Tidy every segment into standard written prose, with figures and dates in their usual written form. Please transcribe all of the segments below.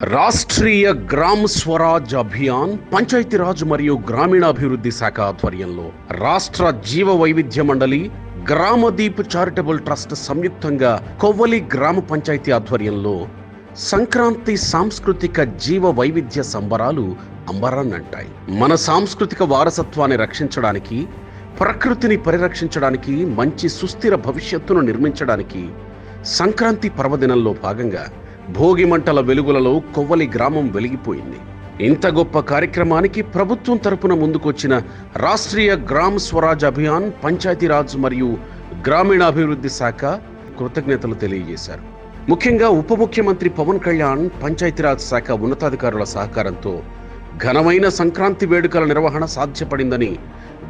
రాష్ట్రీయ గ్రామ స్వరాజ్ అభియాన్ పంచాయతీరాజ్ మరియు గ్రామీణాభివృద్ధి శాఖ ఆధ్వర్యంలో రాష్ట్ర జీవ వైవిధ్య మండలి గ్రామదీప్ చారిటబుల్ ట్రస్ట్ సంయుక్తంగా కొవ్వలి గ్రామ పంచాయతీ ఆధ్వర్యంలో సంక్రాంతి సాంస్కృతిక జీవ వైవిధ్య సంబరాలు అంబరాన్నంటాయి. మన సాంస్కృతిక వారసత్వాన్ని రక్షించడానికి, ప్రకృతిని పరిరక్షించడానికి, మంచి సుస్థిర భవిష్యత్తును నిర్మించడానికి సంక్రాంతి పర్వదినంలో భాగంగా భోగి మంటల వెలుగులలో కొవ్వలి గ్రామం వెలిగిపోయింది. ఇంత గొప్ప కార్యక్రమానికి ప్రభుత్వం తరపున ముందుకొచ్చిన రాష్ట్రీయ గ్రామ స్వరాజ్ అభియాన్ పంచాయతీరాజ్ మరియు గ్రామీణాభివృద్ధి శాఖ కృతజ్ఞతలు తెలియజేశారు. ముఖ్యంగా ఉప ముఖ్యమంత్రి పవన్ కళ్యాణ్, పంచాయతీరాజ్ శాఖ ఉన్నతాధికారుల సహకారంతో ఘనమైన సంక్రాంతి వేడుకల నిర్వహణ సాధ్యపడిందని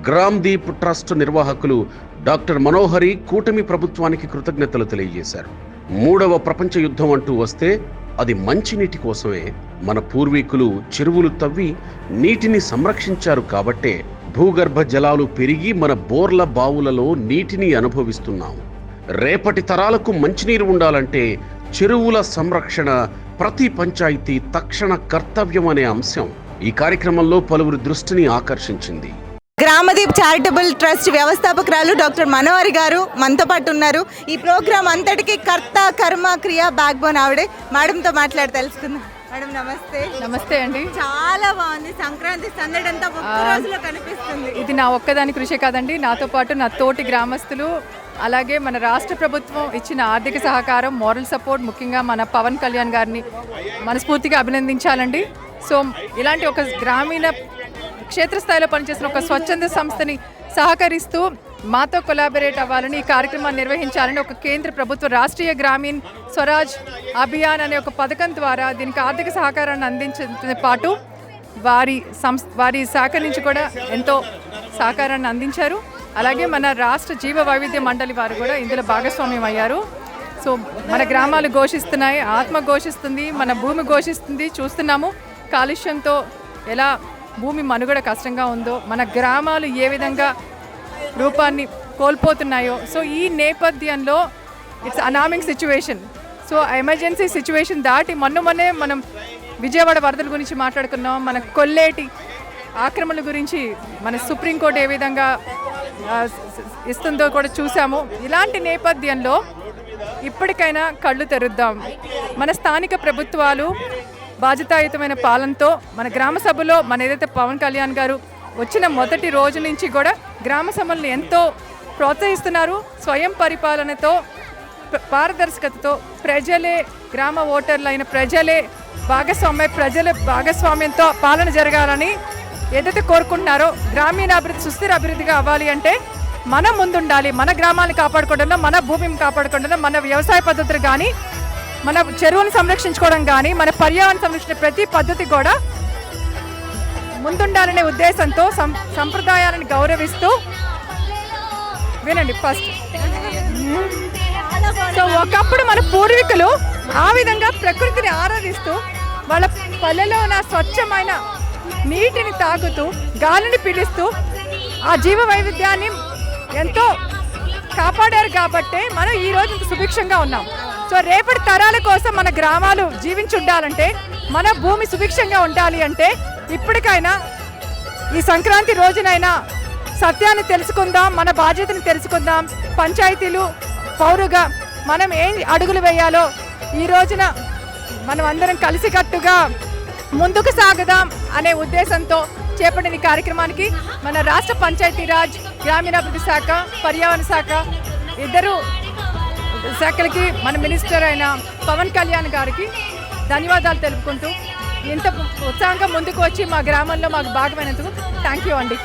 గ్రామ్దీప్ ట్రస్ట్ నిర్వాహకులు డాక్టర్ మనోహరి కూటమి ప్రభుత్వానికి కృతజ్ఞతలు తెలియజేశారు. మూడవ ప్రపంచ యుద్ధం అంటూ వస్తే అది మంచినీటి కోసమే. మన పూర్వీకులు చెరువులు తవ్వి నీటిని సంరక్షించారు కాబట్టే భూగర్భ జలాలు పెరిగి మన బోర్ల బావులలో నీటిని అనుభవిస్తున్నాం. రేపటి తరాలకు మంచినీరు ఉండాలంటే చెరువుల సంరక్షణ ప్రతి పంచాయతీ తక్షణ కర్తవ్యం అనే అంశం ఈ కార్యక్రమంలో పలువురి దృష్టిని ఆకర్షించింది. గ్రామదీప్ చారిటబుల్ ట్రస్ట్ వ్యవస్థాపకురాలు డాక్టర్ మనోహరి గారు మనతో పాటు ఉన్నారు. ఈ ప్రోగ్రామ్ అంతటికి కర్త కర్మ క్రియ బ్యాక్ బోన్ ఆవిడే. మేడంతో మాట్లాడి తెలుసుకుందాం. మేడం నమస్తే. నమస్తే అండి. చాలా బాగుంది. సంక్రాంతి సందడి అంతా ఒక్క రోజులో కనిపిస్తుంది. ఇది నా ఒక్కదాని కృషి కాదండి, నాతో పాటు నా తోటి గ్రామస్తులు, అలాగే మన రాష్ట్ర ప్రభుత్వం ఇచ్చిన ఆర్థిక సహకారం, మోరల్ సపోర్ట్, ముఖ్యంగా మన పవన్ కళ్యాణ్ గారిని మనస్ఫూర్తిగా అభినందించాలండి. సో ఇలాంటి ఒక గ్రామీణ క్షేత్రస్థాయిలో పనిచేసిన ఒక స్వచ్ఛంద సంస్థని సహకరిస్తూ మాతో కొలాబరేట్ అవ్వాలని, ఈ కార్యక్రమాన్ని నిర్వహించాలని ఒక కేంద్ర ప్రభుత్వ రాష్ట్రీయ గ్రామీణ స్వరాజ్ అభియాన్ అనే ఒక పథకం ద్వారా దీనికి ఆర్థిక సహకారాన్ని అందించడంతో పాటు వారి శాఖ నుంచి కూడా ఎంతో సహకారాన్ని అందించారు. అలాగే మన రాష్ట్ర జీవ వైవిధ్య మండలి వారు కూడా ఇందులో భాగస్వామ్యం అయ్యారు. సో మన గ్రామాలు ఘోషిస్తున్నాయి, ఆత్మ ఘోషిస్తుంది, మన భూమి ఘోషిస్తుంది. చూస్తున్నాము కాలుష్యంతో ఎలా భూమి మనుగడ కష్టంగా ఉందో, మన గ్రామాలు ఏ విధంగా రూపాన్ని కోల్పోతున్నాయో. సో ఈ నేపథ్యంలో it's alarming situation. So emergency situation దాటి మొన్నే మనం విజయవాడ వరదల గురించి మాట్లాడుకున్నాం, మన కొల్లేటి ఆక్రమణల గురించి మన సుప్రీంకోర్టు ఏ విధంగా ఇస్తుందో కూడా చూసాము. ఇలాంటి నేపథ్యంలో ఇప్పటికైనా కళ్ళు తెరుద్దాం. మన స్థానిక ప్రభుత్వాలు బాధ్యతాయుతమైన పాలనతో మన గ్రామ సభలో మన ఏదైతే పవన్ కళ్యాణ్ గారు వచ్చిన మొదటి రోజు నుంచి కూడా గ్రామ సభలను ఎంతో ప్రోత్సహిస్తున్నారు. స్వయం పరిపాలనతో, పారదర్శకతతో ప్రజలే, గ్రామ ఓటర్లు అయిన ప్రజల భాగస్వామ్యంతో పాలన జరగాలని ఏదైతే కోరుకుంటున్నారో, గ్రామీణాభివృద్ధి సుస్థిర అభివృద్ధిగా అవ్వాలి అంటే మనం ముందుండాలి. మన గ్రామాలను కాపాడుకోవడంలో, మన భూమిని కాపాడుకోవడంలో, మన వ్యవసాయ పద్ధతులు కానీ, మన చెరువును సంరక్షించుకోవడం కానీ, మన పర్యావరణ సంరక్షణ ప్రతి పద్ధతి కూడా ముందుండాలనే ఉద్దేశంతో సంప్రదాయాలను గౌరవిస్తూ వినండి ఫస్ట్. సో ఒకప్పుడు మన పూర్వీకులు ఆ విధంగా ప్రకృతిని ఆరాధిస్తూ వాళ్ళ పల్లెలో ఉన్న స్వచ్ఛమైన నీటిని తాగుతూ, గాలిని పీలుస్తూ ఆ జీవ వైవిధ్యాన్ని ఎంతో కాపాడారు కాబట్టే మనం ఈ రోజు ఇంత సుభిక్షంగా ఉన్నాం. సో రేపటి తరాల కోసం మన గ్రామాలు జీవించి ఉండాలంటే, మన భూమి సుభిక్షంగా ఉండాలి అంటే ఇప్పటికైనా ఈ సంక్రాంతి రోజునైనా సత్యాన్ని తెలుసుకుందాం, మన బాధ్యతను తెలుసుకుందాం. పంచాయతీలు పౌరుగా మనం ఏం అడుగులు వేయాలో ఈ రోజున మనం అందరం కలిసికట్టుగా ముందుకు సాగుదాం అనే ఉద్దేశంతో చేపట్టిన ఈ కార్యక్రమానికి మన రాష్ట్ర పంచాయతీరాజ్, గ్రామీణాభివృద్ధి శాఖ, పర్యావరణ శాఖ ఇద్దరు శాఖలకి, మన మినిస్టర్ అయిన పవన్ కళ్యాణ్ గారికి ధన్యవాదాలు తెలుపుకుంటూ ఇంత ఉత్సాహంగా ముందుకు వచ్చి మా గ్రామంలో మాకు భాగమైనందుకు థ్యాంక్ యూ అండి.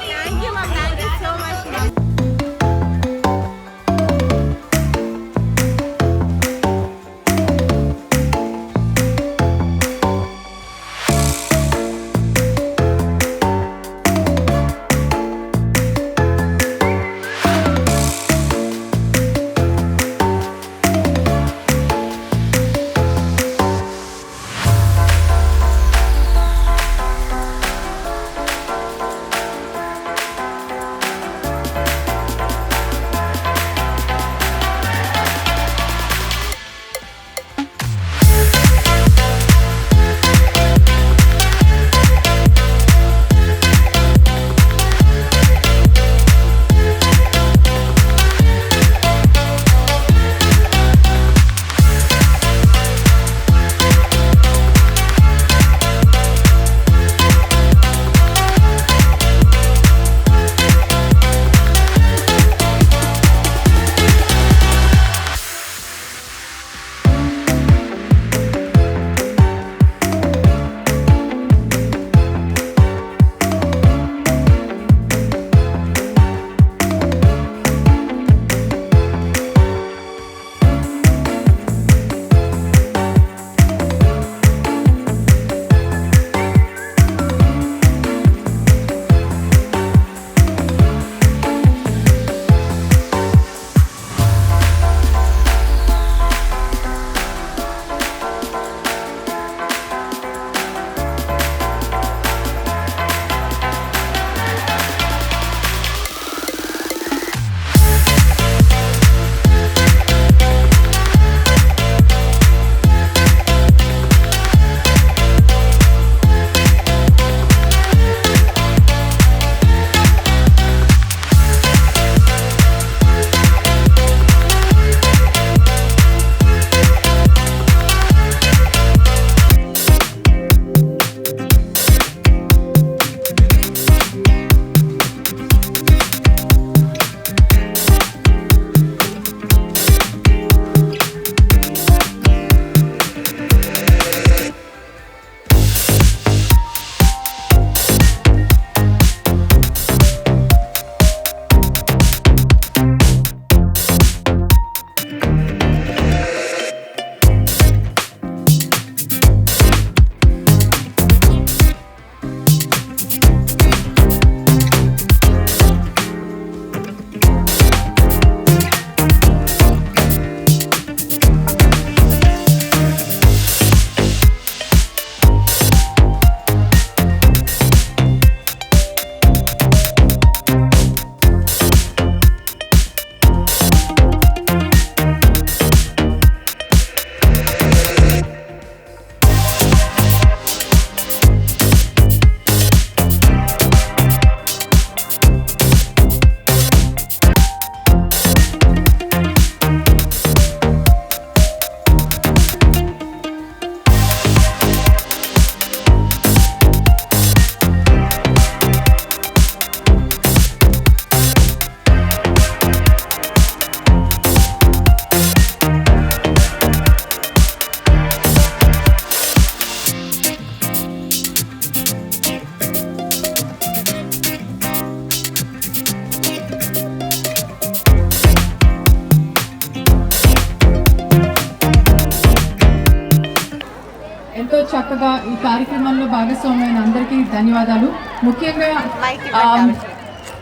చక్కగా ఈ కార్యక్రమంలో భాగస్వామ్యమైన అందరికీ ధన్యవాదాలు. ముఖ్యంగా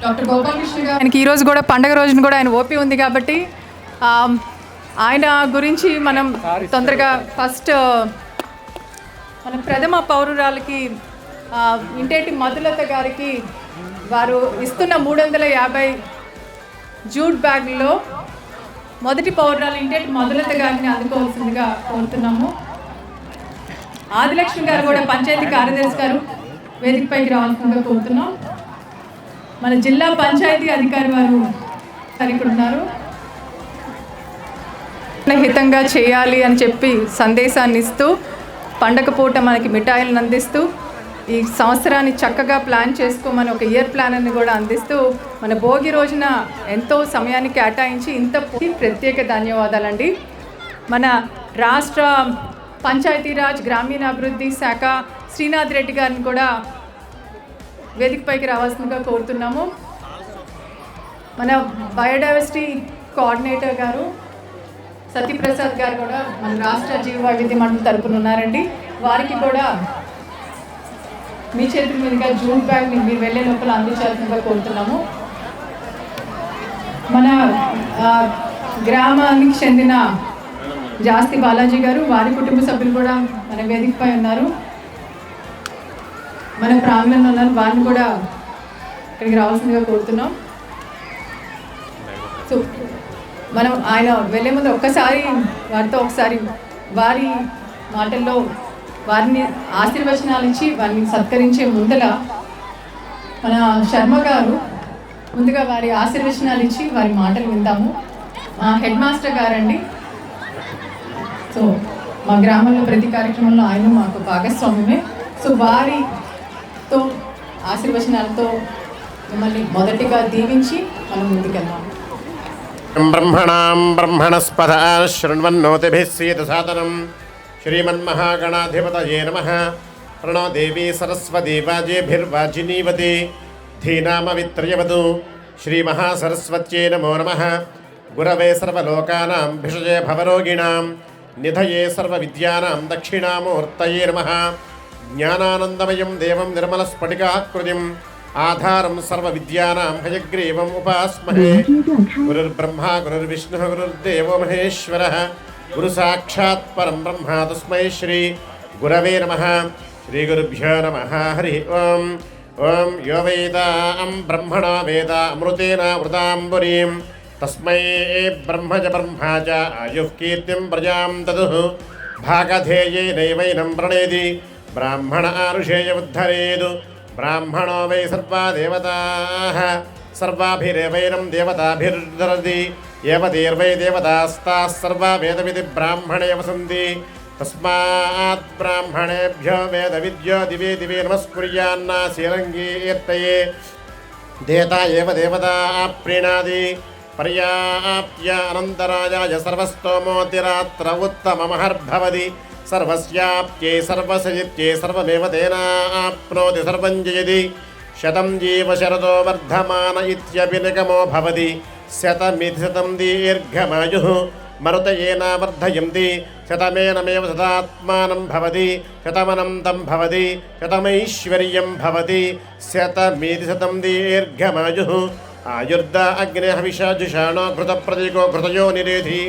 డాక్టర్ గోపాలకృష్ణ గారు, ఆయనకి ఈరోజు కూడా పండగ రోజున కూడా ఆయన ఓపీ ఉంది కాబట్టి ఆయన గురించి మనం తొందరగా ఫస్ట్ మన ప్రథమ పౌరురాలకి ఇంటేటి మధులత గారికి వారు ఇస్తున్న 350 జూట్ బ్యాగుల్లో మొదటి పౌరురాలు ఇంటేటి మధులత గారిని అందుకోవాల్సిందిగా కోరుతున్నాము. ఆదిలక్ష్మి గారు కూడా పంచాయతీ కార్యదర్శి గారు వేదికపైకి రావాల్సిందిగా కోరుతున్నాం. మన జిల్లా పంచాయతీ అధికారి వారు ఇక్కడ ఉన్నారు. హితంగా చేయాలి అని చెప్పి సందేశాన్ని ఇస్తూ పండగ పూట మనకి మిఠాయిలను అందిస్తూ ఈ సంవత్సరాన్ని చక్కగా ప్లాన్ చేసుకోమని ఒక ఇయర్ ప్లానర్ని కూడా అందిస్తూ మన భోగి రోజున ఎంతో సమయాన్ని కేటాయించి ఇంత ప్రత్యేక ధన్యవాదాలండి. మన రాష్ట్ర పంచాయతీరాజ్ గ్రామీణాభివృద్ధి శాఖ శ్రీనాథ్ రెడ్డి గారిని కూడా వేదికపైకి రావాల్సిందిగా కోరుతున్నాము. మన బయోడైవర్సిటీ కోఆర్డినేటర్ గారు సత్యప్రసాద్ గారు కూడా మన రాష్ట్ర జీవ వైవిధ్య మండలి తరపున ఉన్నారండి. వారికి కూడా మీ చేతుల మీదుగా జూట్ బ్యాగ్ మీరు వెళ్ళే లోపల అందించాల్సిందిగా కోరుతున్నాము. మన గ్రామానికి చెందిన జాస్తి బాలాజీ గారు, వారి కుటుంబ సభ్యులు కూడా మన వేదికపై ఉన్నారు. మన ప్రాంగణంలో ఉన్నారు, వారిని కూడా ఇక్కడికి రావాల్సిందిగా కోరుతున్నాం. సో మనం ఆయన వెళ్ళే ముందు ఒక్కసారి వారితో ఒకసారి వారి మాటల్లో వారిని ఆశీర్వచనాలు ఇచ్చి వారిని సత్కరించే ముందర మన శర్మ గారు ముందుగా వారి ఆశీర్వచనాలు ఇచ్చి వారి మాటలు విందాము. హెడ్ మాస్టర్ గారండి. సో మా గ్రామంలో ప్రతి కార్యక్రమంలో ఆయన మాకు భాగస్వామ్యమే. సో వారితో ఆశీర్వచనాలతో మిమ్మల్ని మొదటిగా దీవించి మనం ముందుకెళ్దాం. బ్రహ్మణాం బ్రహ్మణస్పద శృణ్వన్నోతిభిः సీదసాదనం శ్రీమన్మహాగణాధిపతయే నమః. ప్రణో దేవీ సరస్వతీ వాజేభిర్వాజినీవతి ధీనామవిత్ర్యవతు. శ్రీమహాసరస్వత్యై నమో నమః. గురవే సర్వలోకానాం భిషజే భవరోగిణాం నిధయే సర్వవిద్యానాం దక్షిణామూర్తయే నమః. జ్ఞానానందమయం దేవం నిర్మలస్ఫటికాకృతిం ఆధారం సర్వవిద్యానాం హయగ్రీవం ఉపాస్మహే. గురుర్బ్రహ్మా గురుర్విష్ణుః గురుర్దేవో మహేశ్వరః. గురు సాక్షాత్ పరం బ్రహ్మ తస్మై శ్రీ గురవే నమః. శ్రీ గురుభ్యో నమః. హరి ఓం. ఓం యో వేదాం బ్రహ్మణా వేద అమృతేన వృతాంబురీం తస్మై బ్రహ్మ చ బ్రహ్మా చ ఆయుః కీర్తిం ప్రజాం దదుః. భాగధేయేనైవైనం ప్రణేది బ్రాహ్మణ ఆరుషేయ ఉద్ధరేదు. బ్రాహ్మణో వై సర్వా దేవతాః సర్వాభిరేవైనం దేవతాభిర్ధరతి. ఏవతీర్వై దేవతాస్తాః సర్వా వేదవిధి బ్రాహ్మణే వసంతి. తస్మాత్ బ్రాహ్మణేభ్యో వేద విద్యో దివే దివే నమస్కుర్యాన్నాశీలంగీర్తయే. దేతా ఏవ దేవతా ప్రీణాది పర్యాప్య అనంతరాజాయ సర్వస్తోమోతిరాత్ర ఉత్తమమహర్భవతి. సర్వస్యాప్త్యై సర్వసజిత్యై సర్వమేవ తేనాప్నోతి సర్వం జయతి. శతం జీవ శరదో వర్ధమాన ఇత్యపి నిగమో భవతి. శతమితి శతం దీర్ఘమాయుః మరుతయేన వర్ధయంతి. శతమేనమేవ శతాత్మానం భవతి. శతమనంతం భవతి. శతమైశ్వర్యం భవతి. శతమితి శతం దీర్ఘమాయుః. ఆయుర్ద అగ్నే హవిషాజుషాణో ఘృత ప్రతీకో ఘృతయో నిరేధి.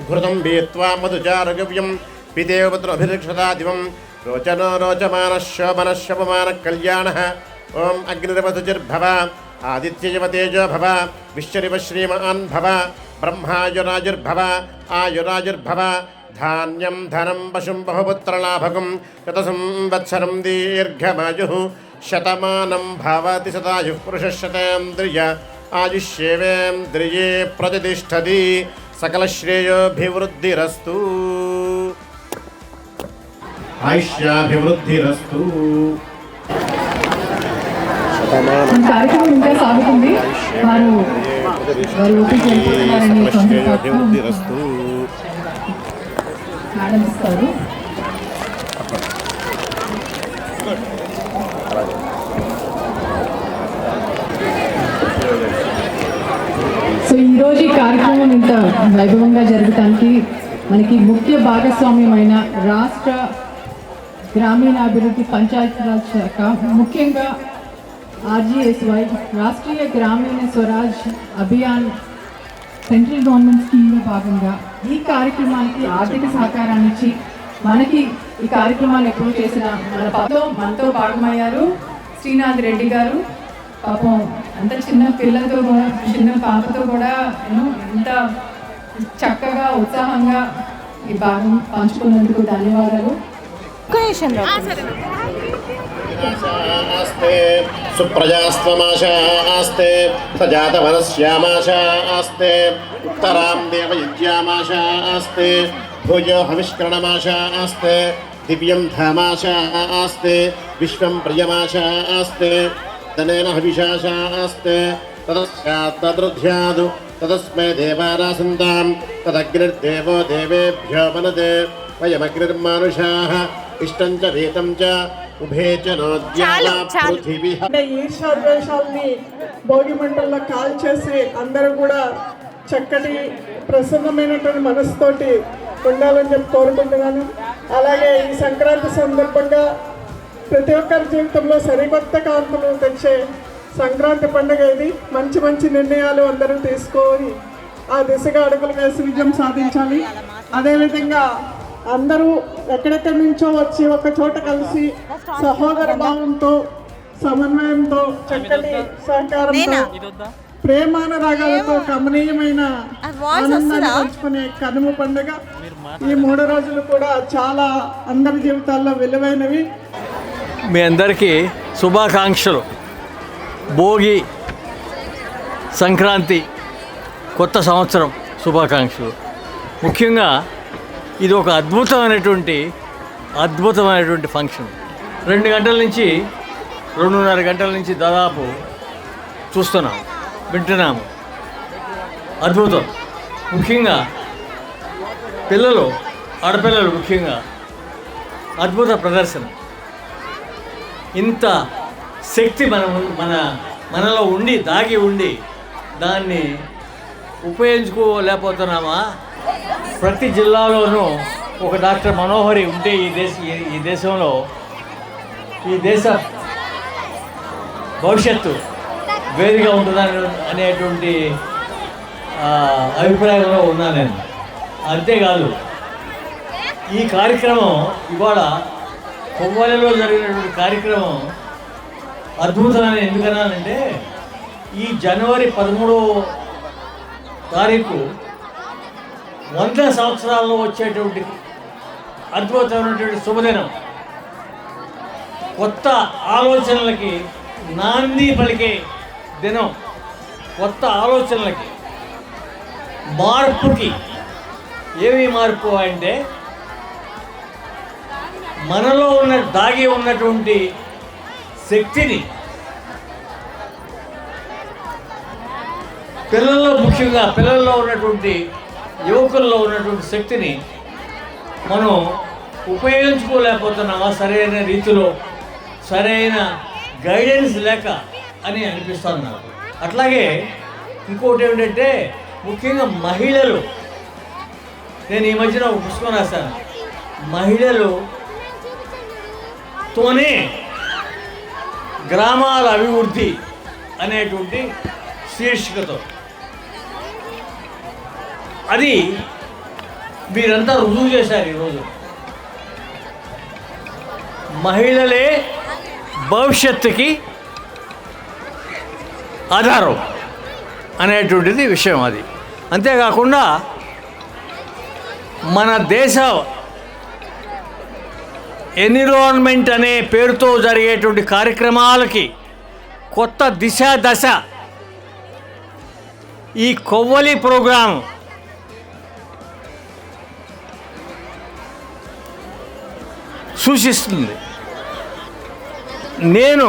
ఘృతం వీత్వా మధుచారుగవ్యం పితేవ పుత్రోభిరక్షతా దివం. రోచనో రోచమాన శోభన శోభమాన కళ్యాణ. ఓం అగ్నిరవధుర్భవ ఆదిత్యవ తేజో భవ. విశ్వరివ శ్రీమాన్ భవ. బ్రహ్మాయురాజుర్భవ ఆయురాజుర్భవ. ధాన్యం ధనం పశుం బహుపుత్రలాభకం. శత సంవత్సరం దీర్ఘమాయుః. శతమానం భవతి శతాయుః పురుషः శతేంద్రియ ఆయుష్యేవేంద్రియే ప్రతిష్టతి. సకల శ్రేయోభివృద్ధిరస్తు. ఆయుష్యాభివృద్ధిరస్తు. కార్యక్రమం ఇంకా సాగుతుంది. వారు శ్రేయోభివృద్ధిరస్తు. ఆనందిస్తారు. సో ఈరోజు ఈ కార్యక్రమం ఇంత వైభవంగా జరగటానికి మనకి ముఖ్య భాగస్వామ్యమైన రాష్ట్ర గ్రామీణాభివృద్ధి పంచాయతీరాజ్ శాఖ, ముఖ్యంగా RGSY రాష్ట్రీయ గ్రామీణ స్వరాజ్ అభియాన్ సెంట్రల్ గవర్నమెంట్ స్కీమ్లో భాగంగా ఈ కార్యక్రమానికి ఆర్థిక సహకారాన్ని ఇచ్చి మనకి ఈ కార్యక్రమాలు ఎప్పుడు చేసిన మనతో భాగమయ్యారు శ్రీనాథ్ రెడ్డి గారు. పాపం అంత చిన్న పిల్లలతో కూడా, చిన్న పాపతో కూడా ఇంత చక్కగా ఉత్సాహంగా ఈ భాగం పంచుకున్నందుకు ధన్యవాదాలు. ఆస్తే సుప్రజాస్త్వమాశా ఆస్తే సజాతవనశ్యామాశా ఆస్తే ఉత్తరాం దేవయజ్ఞామాశా ఆస్తే భూజో హవిష్కరణమాశా ఆస్తే దివ్యం ధామాశా ఆస్తే విశ్వం ప్రియమాశా ఆస్తే ధనేన హవిషాశా ఆస్తే తదృధ్యాదు తదస్మై దేవానాసంతాం తదగ్నిర్దేవో దేవేభ్యో వనదే వయమగ్నిర్మానుషాః ఇష్టం చ వేతం చ ఉభే చ నోద్యామా పృథివీ. అంటే ఈర్ష్యాద్వేషాలని భోగి మంటల్లో కాల్చేసి అందరూ కూడా చక్కటి ప్రసన్నమైనటువంటి మనసుతోటి ఉండాలని చెప్పి కోరుకుంటున్నాను. అలాగే ఈ సంక్రాంతి సందర్భంగా ప్రతి ఒక్కరి జీవితంలో సరికొత్త కాంతులు తెచ్చే సంక్రాంతి పండుగ ఇది. మంచి మంచి నిర్ణయాలు అందరూ తీసుకొని ఆ దిశగా అడుగులు వేసి విజయం సాధించాలి. అదేవిధంగా అందరూ ఎక్కడెక్కడి నుంచో వచ్చి ఒక చోట కలిసి సహోదర భావంతో, సమన్వయంతో, చక్కటి సహకారంతో, ప్రేమానురాగాలతో కమనీయమైన ఆనందాన్ని పంచుకునే కనుమ పండుగ. ఈ 3 రోజులు కూడా చాలా అందరి జీవితాల్లో విలువైనవి. మీ అందరికీ శుభాకాంక్షలు. భోగి, సంక్రాంతి, కొత్త సంవత్సరం శుభాకాంక్షలు. ముఖ్యంగా ఇది ఒక అద్భుతమైనటువంటి ఫంక్షన్. 2 గంటల నుంచి 2:30 గంటల నుంచి దాదాపు చూస్తున్నాము, వింటున్నాము. అద్భుతం. ముఖ్యంగా పిల్లలు, ఆడపిల్లలు ముఖ్యంగా అద్భుత ప్రదర్శన. ఇంత శక్తి మనలో ఉండి, దాగి ఉండి దాన్ని ఉపయోగించుకోలేకపోతున్నామా? ప్రతి జిల్లాలోనూ ఒక డాక్టర్ మనోహరి ఉంటే ఈ దేశంలో ఈ దేశ భవిష్యత్తు వేరుగా ఉంటుందని అనేటువంటి అభిప్రాయంలో ఉన్నాను నేను. అంతేకాదు, ఈ కార్యక్రమం ఇవాళ కొవ్వలిలో జరిగినటువంటి కార్యక్రమం అద్భుతమైన. ఎందుకన్నానంటే ఈ జనవరి 13వ తారీఖు 100 సంవత్సరాల్లో వచ్చేటువంటి అద్భుతమైనటువంటి శుభదినం. కొత్త ఆలోచనలకి నాంది పలికే దినం. కొత్త ఆలోచనలకి, మార్పుకి. ఏమి మార్పు అంటే మనలో దాగి ఉన్నటువంటి శక్తిని, ముఖ్యంగా పిల్లల్లో ఉన్నటువంటి, యువకుల్లో ఉన్నటువంటి శక్తిని మనం ఉపయోగించుకోలేకపోతున్నామా సరైన రీతిలో, సరైన గైడెన్స్ లేక అని అనిపిస్తుంది నాకు. అట్లాగే ఇంకోటి ఏమిటంటే ముఖ్యంగా మహిళలు. నేను ఈ మధ్యన ఒక పుస్తకం రాశాను, మహిళలతోనే గ్రామాల అభివృద్ధి అనేటువంటి శీర్షికతో. అది మీరంతా రుజువు చేశారు ఈరోజు. మహిళలే భవిష్యత్తుకి ఆధారం అనేటువంటిది విషయం. అది అంతేకాకుండా మన దేశ ఎన్విరాన్మెంట్ అనే పేరుతో జరిగేటువంటి కార్యక్రమాలకి కొత్త దశ ఈ కొవ్వలి ప్రోగ్రాం సూచిస్తుంది. నేను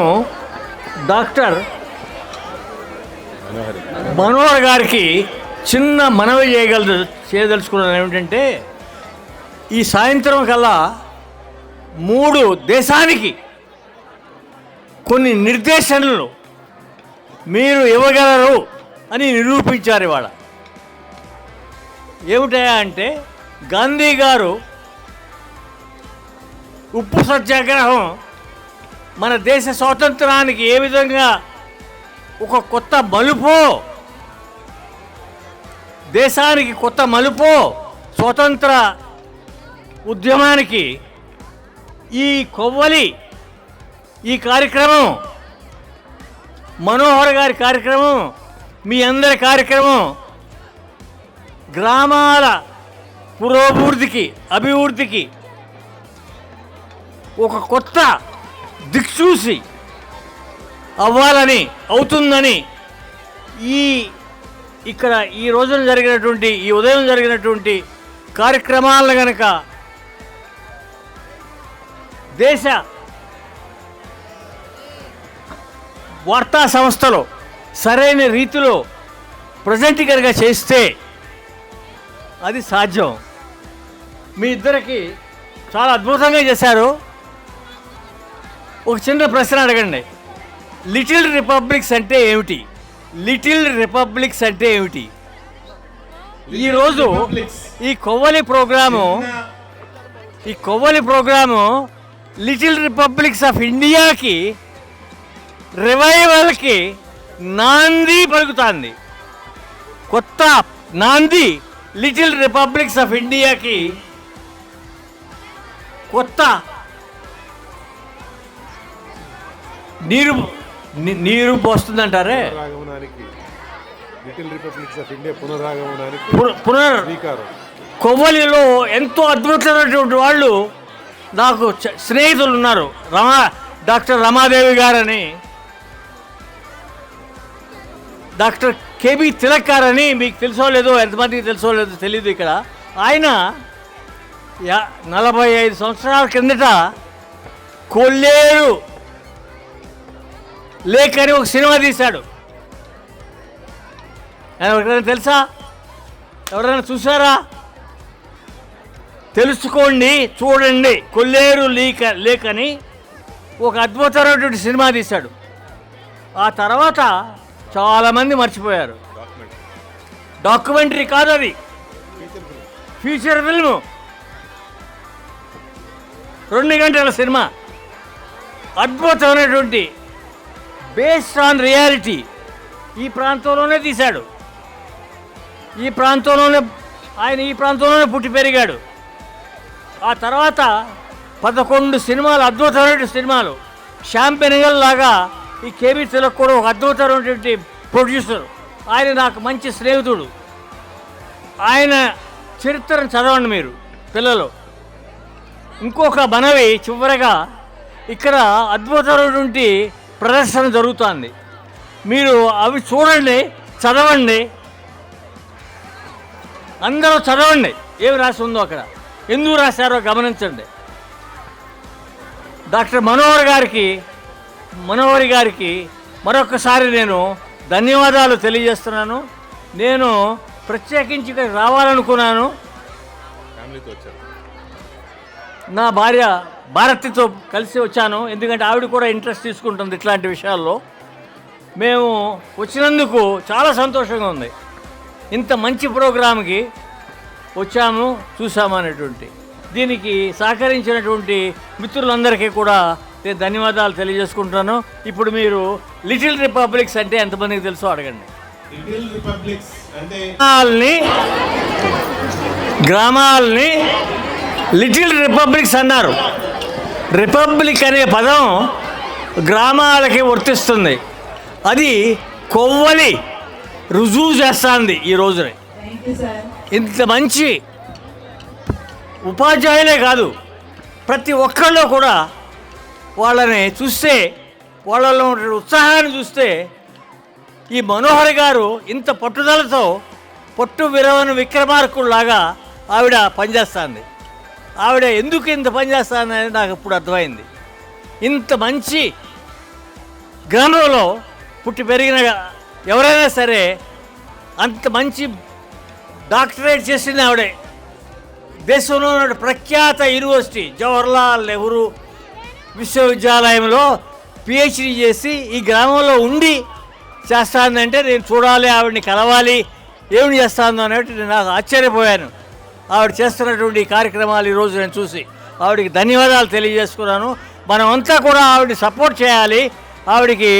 డాక్టర్ మనోహర్ గారికి చిన్న మనవి చేయదలుచుకున్నాను. ఏమిటంటే ఈ సాయంత్రం కల్లా 3 దేశానికి కొన్ని నిర్దేశనలు మీరు ఇవ్వగలరు అని నిరూపించారు ఇవాళ. ఏమిటయా అంటే గాంధీ గారు ఉప్పు సత్యాగ్రహం మన దేశ స్వాతంత్రానికి ఏ విధంగా ఒక కొత్త మలుపో, దేశానికి కొత్త మలుపో, స్వతంత్ర ఉద్యమానికి ఈ కొవ్వలి ఈ కార్యక్రమం, మనోహర్ గారి కార్యక్రమం, మీ అందరి కార్యక్రమం గ్రామాల పురోభివృద్ధికి, అభివృద్ధికి ఒక కొత్త దిక్సూచి అవ్వాలని, అవుతుందని ఇక్కడ ఈ రోజున జరిగినటువంటి, ఈ ఉదయం జరిగినటువంటి కార్యక్రమాలను కనుక దేశ వార్తా సంస్థలో సరైన రీతిలో ప్రజెంట్ కనుక చేస్తే అది సాధ్యం. మీ ఇద్దరికి చాలా అద్భుతంగా చేశారు. ఒక చిన్న ప్రశ్న అడగండి. లిటిల్ రిపబ్లిక్స్ అంటే ఏమిటి? లిటిల్ రిపబ్లిక్స్ అంటే ఏమిటి? ఈరోజు ఈ Kovvali program little republics of ఇండియాకి రివైవల్కి నాంది పలుకుతుంది. కొత్త నాంది లిటిల్ రిపబ్లిక్స్ ఆఫ్ ఇండియాకి కొత్త నీరు పోస్తుందంటారే. లిటిల్ రిపబ్లిక్స్ ఆఫ్ ఇండియా పునరాగమనానికి కొవ్వలిలో ఎంతో అద్భుతమైనటువంటి వాళ్ళు నాకు స్నేహితులు ఉన్నారు. డాక్టర్ రమాదేవి గారని, డాక్టర్ కేబీ తిలక్ గారని, మీకు తెలుసో లేదో, ఎంతమందికి తెలుసో లేదో తెలియదు. ఇక్కడ ఆయన 45 సంవత్సరాల కిందట కొల్లేరు లేక్ అని ఒక సినిమా తీశాడు. ఎవరికైనా తెలుసా? ఎవరైనా చూసారా? తెలుసుకోండి, చూడండి. కొల్లేరు లేక్ అని ఒక అద్భుతమైనటువంటి సినిమా తీశాడు. ఆ తర్వాత చాలామంది మర్చిపోయారు. డాక్యుమెంటరీ కాదు, అది ఫీచర్ ఫిల్మ్, 2 గంటల సినిమా. అద్భుతమైనటువంటి, బేస్డ్ ఆన్ రియాలిటీ. ఈ ప్రాంతంలోనే తీశాడు. ఈ ప్రాంతంలోనే పుట్టి పెరిగాడు. ఆ తర్వాత 11 సినిమాలు, అద్భుతమైన సినిమాలు. షాంపెనిగల్ లాగా ఈ కేబీ తిలక్ కూడా ఒక అద్భుతమైనటువంటి ప్రొడ్యూసర్. ఆయన నాకు మంచి స్నేహితుడు. ఆయన చరిత్రను చదవండి మీరు పిల్లలు. ఇంకొక మనవి చివరగా, ఇక్కడ అద్భుతమైనటువంటి ప్రదర్శన జరుగుతుంది. మీరు అవి చూడండి, చదవండి, అందరూ చదవండి ఏమి రాసి ఉందో అక్కడ, ఎందుకు రాశారో గమనించండి. డాక్టర్ మనోహరి గారికి మరొకసారి నేను ధన్యవాదాలు తెలియజేస్తున్నాను. నేను ప్రత్యేకించి ఇక్కడికి రావాలనుకున్నాను. నా భార్య భారతితో కలిసి వచ్చాను, ఎందుకంటే ఆవిడ కూడా ఇంట్రెస్ట్ తీసుకుంటుంది ఇట్లాంటి విషయాల్లో. మేము వచ్చినందుకు చాలా సంతోషంగా ఉంది. ఇంత మంచి ప్రోగ్రాంకి వచ్చాము, చూసాము అనేటువంటి. దీనికి సహకరించినటువంటి మిత్రులందరికీ కూడా నేను ధన్యవాదాలు తెలియజేసుకుంటున్నాను. ఇప్పుడు మీరు లిటిల్ రిపబ్లిక్స్ అంటే ఎంతమందికి తెలుసో అడగండి. లిటిల్ రిపబ్లిక్స్ అంటే గ్రామాలని లిటిల్ రిపబ్లిక్స్ అన్నారు. రిపబ్లిక్ అనే పదం గ్రామాలకి వర్తిస్తుంది. అది కొవ్వలి రుజువు చేస్తుంది ఈ రోజున. ఇంత మంచి ఉపాధ్యాయులే కాదు, ప్రతి ఒక్కళ్ళు కూడా వాళ్ళని చూస్తే, వాళ్ళలో ఉత్సాహాన్ని చూస్తే, ఈ మనోహర్ గారు ఇంత పట్టుదలతో పొట్టు విరవని విక్రమార్కుల్లాగా ఆవిడ పనిచేస్తుంది. ఆవిడ ఎందుకు ఇంత పనిచేస్తుంది అనేది నాకు ఇప్పుడు అర్థమైంది. ఇంత మంచి గ్రామంలో పుట్టి పెరిగిన ఎవరైనా సరే అంత మంచి డాక్టరేట్ చేసింది ఆవిడే. దేశంలో ఉన్న ప్రఖ్యాత యూనివర్సిటీ జవహర్లాల్ నెహ్రూ విశ్వవిద్యాలయంలో పిహెచ్డి చేసి ఈ గ్రామంలో ఉండి చేస్తానంటే నేను చూడాలి, ఆవిడని కలవాలి, ఏమి చేస్తాను అనేవి నేను నాకు ఆశ్చర్యపోయాను. ఆవిడ చేస్తున్నటువంటి కార్యక్రమాలు ఈరోజు నేను చూసి ఆవిడకి ధన్యవాదాలు తెలియజేసుకున్నాను. మనం అంతా కూడా ఆవిడని సపోర్ట్ చేయాలి. ఆవిడకి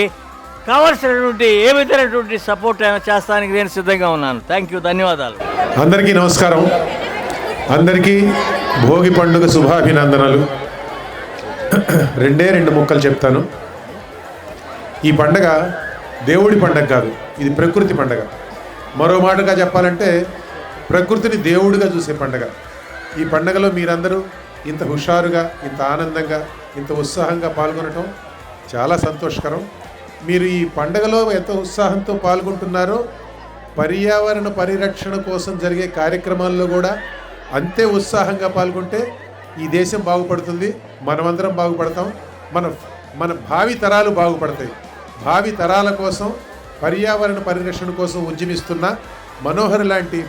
కావాల్సినటువంటి ఏ విధమైనటువంటి సపోర్ట్ చేస్తానికి నేను సిద్ధంగా ఉన్నాను. థ్యాంక్ యూ, ధన్యవాదాలు. అందరికీ నమస్కారం. అందరికీ భోగి పండుగ శుభాభినందనలు. రెండు ముక్కలు చెప్తాను. ఈ పండగ దేవుడి పండగ కాదు, ఇది ప్రకృతి పండగ. మరో మాటగా చెప్పాలంటే ప్రకృతిని దేవుడిగా చూసే పండగ. ఈ పండగలో మీరందరూ ఇంత హుషారుగా, ఇంత ఆనందంగా, ఇంత ఉత్సాహంగా పాల్గొనటం చాలా సంతోషకరం. మీరు ఈ పండగలో ఎంత ఉత్సాహంతో పాల్గొంటున్నారో పర్యావరణ పరిరక్షణ కోసం జరిగే కార్యక్రమాల్లో కూడా అంతే ఉత్సాహంగా పాల్గొంటే ఈ దేశం బాగుపడుతుంది, మనమందరం బాగుపడతాం, మన భావి తరాలు బాగుపడతాయి. భావి తరాల కోసం పర్యావరణ పరిరక్షణ కోసం ఉద్యమిస్తున్న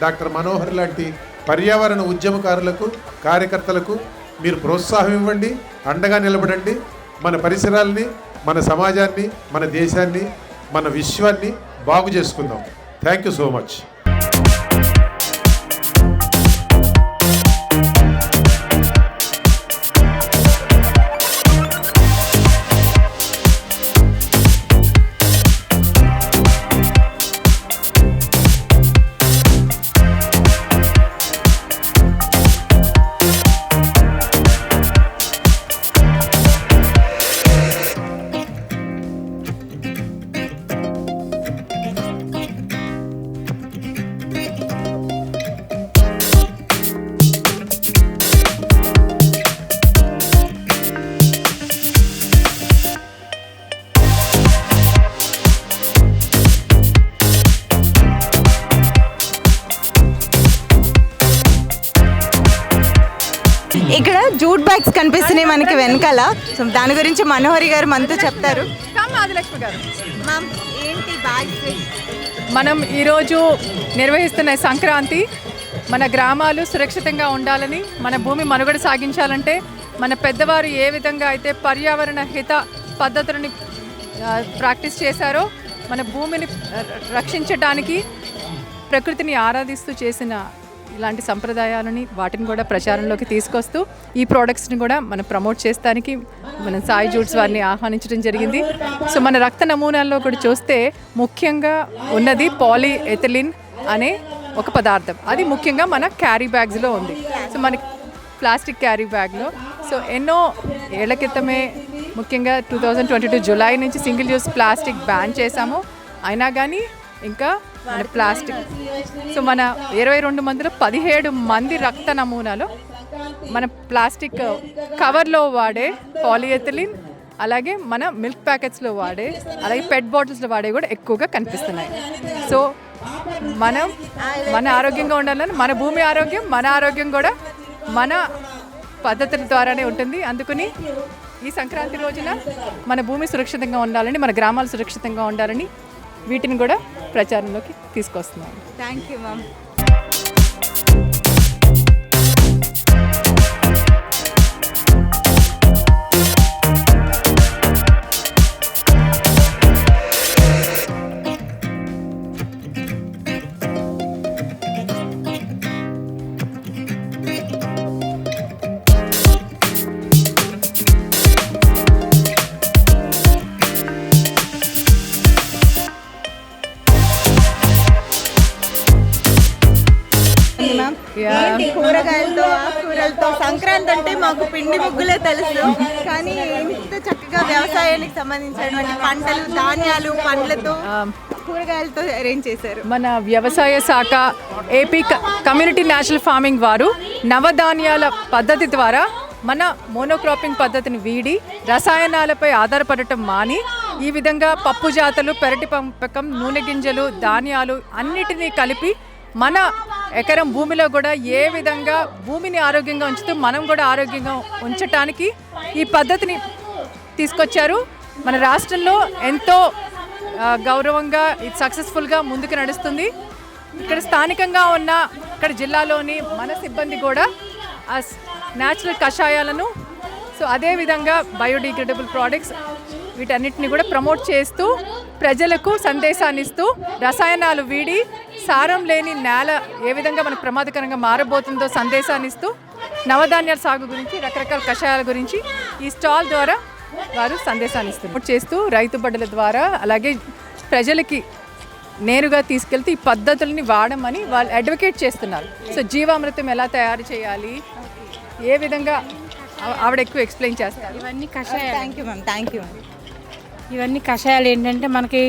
డాక్టర్ మనోహర్ లాంటి పర్యావరణ ఉద్యమకారులకు, కార్యకర్తలకు మీరు ప్రోత్సాహం ఇవ్వండి, అండగా నిలబడండి. మన పరిసరాల్ని, మన సమాజాన్ని, మన దేశాన్ని, మన విశ్వాన్ని బాగు చేసుకుందాం. Thank you so much. ఇక్కడ జూట్ బ్యాగ్స్ కనిపిస్తున్నాయి మనకి వెనకాల. సో దాని గురించి మనోహరి గారు మనతో చెప్తారు. ఆదిలక్ష్మి గారు, మ్యామ్ ఏంటి బ్యాగ్స్? మనం ఈరోజు నిర్వహిస్తున్న సంక్రాంతి మన గ్రామాలు సురక్షితంగా ఉండాలని, మన భూమి మనుగడ సాగించాలంటే మన పెద్దవారు ఏ విధంగా అయితే పర్యావరణ హిత పద్ధతులని ప్రాక్టీస్ చేశారో మన భూమిని రక్షించడానికి ప్రకృతిని ఆరాధిస్తూ చేసిన ఇలాంటి సంప్రదాయాలని వాటిని కూడా ప్రచారంలోకి తీసుకొస్తూ ఈ ప్రోడక్ట్స్ని కూడా మనం ప్రమోట్ చేస్తానికి మన సాయి జూట్స్ వారిని ఆహ్వానించడం జరిగింది. సో మన రక్త నమూనాల్లో కూడా చూస్తే ముఖ్యంగా ఉన్నది పాలీఎథిలిన్ అనే ఒక పదార్థం. అది ముఖ్యంగా మన క్యారీ బ్యాగ్స్లో ఉంది. సో మనకి ప్లాస్టిక్ క్యారీ బ్యాగ్లో సో ఎన్నో ఏళ్ల క్రితమే ముఖ్యంగా 2022 జూలై నుంచి సింగిల్ యూస్ ప్లాస్టిక్ బ్యాన్ చేశాము. అయినా కానీ ఇంకా మన ప్లాస్టిక్ సో మన 22 మందిలో 17 మంది రక్త నమూనాలో మన ప్లాస్టిక్ కవర్లో వాడే పాలీఎథిలిన్, అలాగే మన మిల్క్ ప్యాకెట్స్లో వాడే, అలాగే పెట్ బాటిల్స్లో వాడే కూడా ఎక్కువగా కనిపిస్తున్నాయి. సో మన ఆరోగ్యంగా ఉండాలని, మన భూమి ఆరోగ్యం, మన ఆరోగ్యం కూడా మన పద్ధతుల ద్వారానే ఉంటుంది. అందుకని ఈ సంక్రాంతి రోజున మన భూమి సురక్షితంగా ఉండాలని, మన గ్రామాలు సురక్షితంగా ఉండాలని వీటిని కూడా ప్రచారంలోకి తీసుకొస్తున్నాం. Thank you ma'am. కూరగాయలతో, ఆకుకూరలతో సంక్రాంతి అంటే మాకు పిండి ముగ్గులే తెలుసు, కానీ ఇంత చక్కగా వ్యవసాయానికి సంబంధించినటువంటి పంటలు, ధాన్యాలు, పండ్లతో, కూరగాయలతో అరేంజ్ చేశారు. మన వ్యవసాయ శాఖ ఏపీ కమ్యూనిటీ న్యాచురల్ ఫార్మింగ్ వారు నవధాన్యాల పద్ధతి ద్వారా మన మోనోక్రాపింగ్ పద్ధతిని వీడి రసాయనాలపై ఆధారపడటం మాని ఈ విధంగా పప్పు జాతులు, పెరటి పంపకం, నూనె గింజలు, ధాన్యాలు అన్నిటినీ కలిపి మన ఎకరం భూమిలో కూడా ఏ విధంగా భూమిని ఆరోగ్యంగా ఉంచుతూ మనం కూడా ఆరోగ్యంగా ఉంచటానికి ఈ పద్ధతిని తీసుకొచ్చారు. మన రాష్ట్రంలో ఎంతో గౌరవంగా ఇది సక్సెస్ఫుల్గా ముందుకు నడుస్తుంది. ఇక్కడ స్థానికంగా ఉన్న ఇక్కడ జిల్లాలోని మన సిబ్బంది కూడా ఆ న్యాచురల్ కషాయాలను, సో అదేవిధంగా బయోడిగ్రేడబుల్ ప్రోడక్ట్స్ వీటన్నిటిని కూడా ప్రమోట్ చేస్తూ ప్రజలకు సందేశాన్ని ఇస్తూ రసాయనాలు వీడి సారం లేని నేల ఏ విధంగా మనకు ప్రమాదకరంగా మారబోతుందో సందేశాన్ని ఇస్తూ నవధాన్యాల సాగు గురించి రకరకాల కషాయాల గురించి ఈ స్టాల్ ద్వారా వారు సందేశాన్ని ఇస్తున్నారు. చేస్తూ రైతు బడుల ద్వారా అలాగే ప్రజలకి నేరుగా తీసుకెళ్తూ ఈ పద్ధతుల్ని వాడమని వాళ్ళు అడ్వకేట్ చేస్తున్నారు. సో జీవామృతం ఎలా తయారు చేయాలి, ఏ విధంగా ఆవిడ ఎక్కువ ఎక్స్ప్లెయిన్ చేస్తారు. ఇవన్నీ కషాయాలు. Thank you ma'am, thank you. ఇవన్నీ కషాయాలు ఏంటంటే మనకి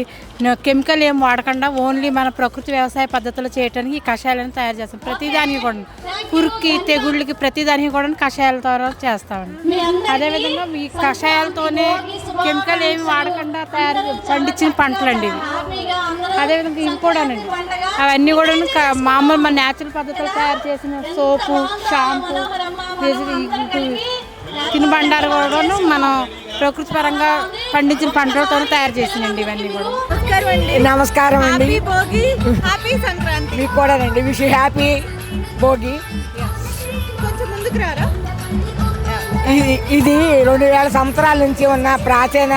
కెమికల్ ఏం వాడకుండా ఓన్లీ మన ప్రకృతి వ్యవసాయ పద్ధతులు చేయడానికి ఈ కషాయాలను తయారు చేస్తాం. ప్రతిదానికి కూడా పురుగుకి తెగుళ్ళకి ప్రతిదానికి కూడా కషాయాల ద్వారా చేస్తామండి. అదేవిధంగా ఈ కషాయాలతోనే కెమికల్ ఏమి వాడకుండా పండించిన పంటలండి ఇవి. అదేవిధంగా ఇవి కూడానండి, అవన్నీ కూడా మామూలు మన న్యాచురల్ పద్ధతులు తయారు చేసిన సోపు, షాంపూ, తినుబండారు కూడా మనం ప్రకృతి పరంగా పండించిన పంటలతో తయారు చేసినండి ఇవన్నీ కూడా. నమస్కారం అండి. నమస్కారం అండి. Happy Bhogi, happy Sankranti. మీకు కూడానండి. Wish happy Bhogi. కొంచెం ముందుకు రారా. ఇది 2000 సంవత్సరాల నుంచి ఉన్న ప్రాచీన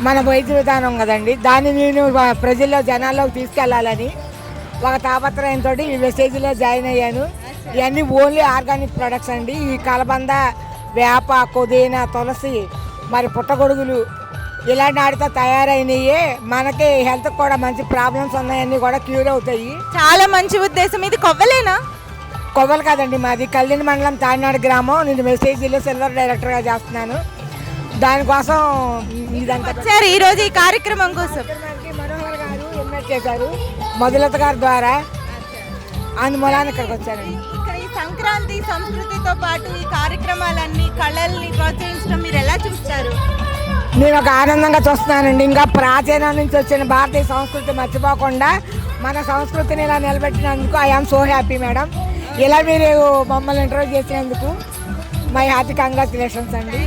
మన వైద్య విధానం కదండి. దాన్ని నేను ప్రజల్లో జనాల్లోకి తీసుకెళ్లాలని ఒక తాపత్రయంతో ఈ మెసేజ్లో జాయిన్ అయ్యాను. ఇవన్నీ ఓన్లీ ఆర్గానిక్ ప్రొడక్ట్స్ అండి. ఈ కలబంద, వేప, పుదీనా, తులసి, మరి పుట్టగొడుగులు ఇలాంటి వాటితో తయారైనయే మనకి హెల్త్ కూడా మంచి ప్రాబ్లమ్స్ ఉన్నాయన్నీ కూడా క్యూర్ అవుతాయి. చాలా మంచి ఉద్దేశం. ఇది కొవ్వలేనా? కొవ్వలు కాదండి, మాది కళ్యాణ మండలం తాడినాడు గ్రామం. నేను మెసేజ్లో సిల్వర్ డైరెక్టర్గా చేస్తున్నాను. దానికోసం ఇదంతా సరే, ఈరోజు ఈ కార్యక్రమం కోసం మనోహర్ గారు ఇన్వైట్ చేశారు మధులత గారి ద్వారా. అందుమూలాన్ని ఇక్కడికి వచ్చానండి. ఇక్కడ ఈ సంక్రాంతి సంస్కృతితో పాటు ఈ కార్యక్రమాలన్నీ కళల్ని ప్రోత్సహించడం మీరు ఎలా చూస్తారు? నేను ఒక ఆనందంగా చూస్తున్నానండి. ఇంకా ప్రాచీనం నుంచి వచ్చిన భారతీయ సంస్కృతి మర్చిపోకుండా మన సంస్కృతిని ఇలా నిలబెట్టినందుకు I am so happy madam. ఇలా మీరు మమ్మల్ని ఇంటర్వ్యూ చేసినందుకు మై హ్యాపీ కంగ్రాచులేషన్స్ అండి.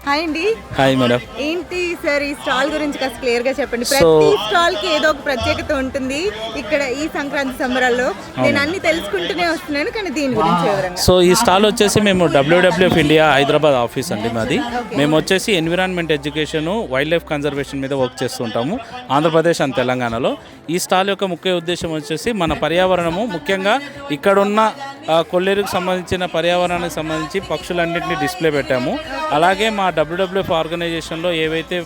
హాయ్ అండి. Hi madam. ఏంటి సార్ ఈ స్టాల్ గురించి కాస్త క్లియర్ గా చెప్పండి. ప్రతి స్టాల్ కి ఏదో ఒక ప్రత్యేకత ఉంటుంది ఇక్కడ ఈ సంక్రాంతి సంబరాల్లో. నేను అన్ని తెలుసుకుంటూనే వస్తున్నాను, కానీ దీని గురించి వివరంగా. సో ఈ స్టాల్ వచ్చేసి మేము WWF ఇండియా హైదరాబాద్ ఆఫీస్ అండి మాది. మేము వచ్చేసి environment education, wild life conservation మీద వర్క్ చేస్తుంటాము ఆంధ్రప్రదేశ్ అండ్ తెలంగాణలో. ఈ స్టాల్ యొక్క ముఖ్య ఉద్దేశం వచ్చేసి మన పర్యావరణము, ముఖ్యంగా ఇక్కడున్న కొల్లేరుకు సంబంధించిన పర్యావరణానికి సంబంధించి పక్షులన్నింటినీ డిస్ప్లే పెట్టాము. అలాగే మా WWF ఆర్గనైజేషన్లో ఏవైతే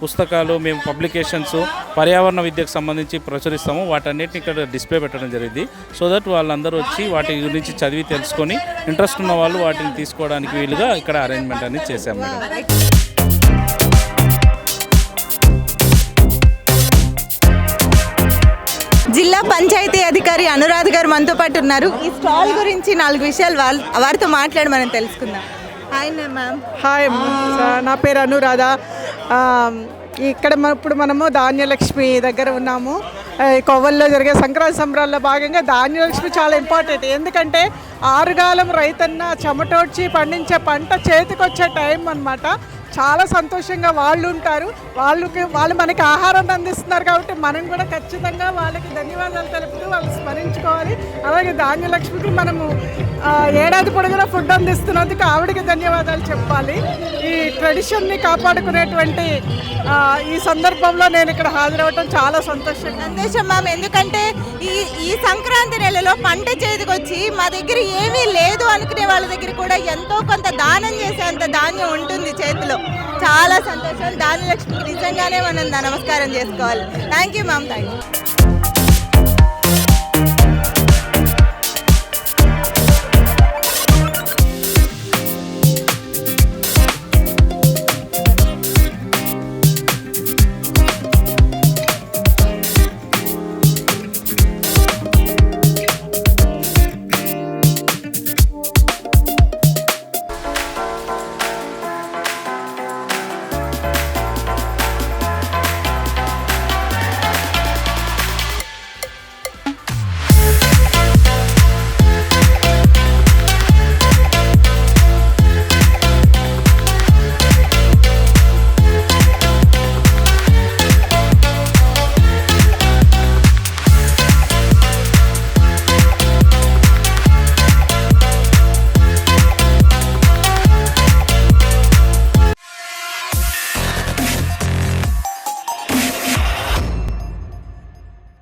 పుస్తకాలు మేము పబ్లికేషన్స్ పర్యావరణ విద్యకు సంబంధించి ప్రచురిస్తామో వాటన్నిటిని ఇక్కడ డిస్ప్లే పెట్టడం జరిగింది. సో దట్ వాళ్ళందరూ వచ్చి వాటి గురించి చదివి తెలుసుకొని ఇంట్రెస్ట్ ఉన్న వాళ్ళు వాటిని తీసుకోవడానికి వీలుగా ఇక్కడ అరేంజ్మెంట్ అనేది చేశాము మేడం. జిల్లా పంచాయతీ అధికారి అనురాధ గారు మనతో పాటు ఉన్నారు. ఈ స్టాల్ గురించి 4 విషయాలు వారితో మాట్లాడి మనం తెలుసుకుందాం. Hi ma'am. హాయ్, నా పేరు అనురాధ. ఇక్కడ ఇప్పుడు మనము ధాన్యలక్ష్మి దగ్గర ఉన్నాము. కొవ్వల్లో జరిగే సంక్రాంతి సంబరాల్లో భాగంగా ధాన్యలక్ష్మి చాలా ఇంపార్టెంట్. ఎందుకంటే ఆరుగాలం రైతన్న చెమటోడ్చి పండించే పంట చేతికొచ్చే టైం అన్నమాట. చాలా సంతోషంగా వాళ్ళు ఉంటారు. వాళ్ళు మనకి ఆహారాన్ని అందిస్తున్నారు కాబట్టి మనం కూడా ఖచ్చితంగా వాళ్ళకి ధన్యవాదాలు తెలుపుతూ వాళ్ళు స్మరించుకోవాలి. అలాగే ధాన్యలక్ష్మికి మనము ఏడాది పొడుగునా ఫుడ్ అందిస్తున్నందుకు ఆవిడకి ధన్యవాదాలు చెప్పాలి. ఈ ట్రెడిషన్ని కాపాడుకునేటువంటి ఈ సందర్భంలో నేను ఇక్కడ హాజరవటం చాలా సంతోషం మ్యామ్. ఎందుకంటే ఈ సంక్రాంతి నెలలో పంట చేతికొచ్చి మా దగ్గర ఏమీ లేదు అనుకునే వాళ్ళ దగ్గర కూడా ఎంతో కొంత దానం చేసేంత ధాన్యం ఉంటుంది చేతిలో. చాలా సంతోషం. ధాన్యలక్ష్మికి నిజంగానే మనం నమస్కారం చేసుకోవాలి. Thank you ma'am. Thank you.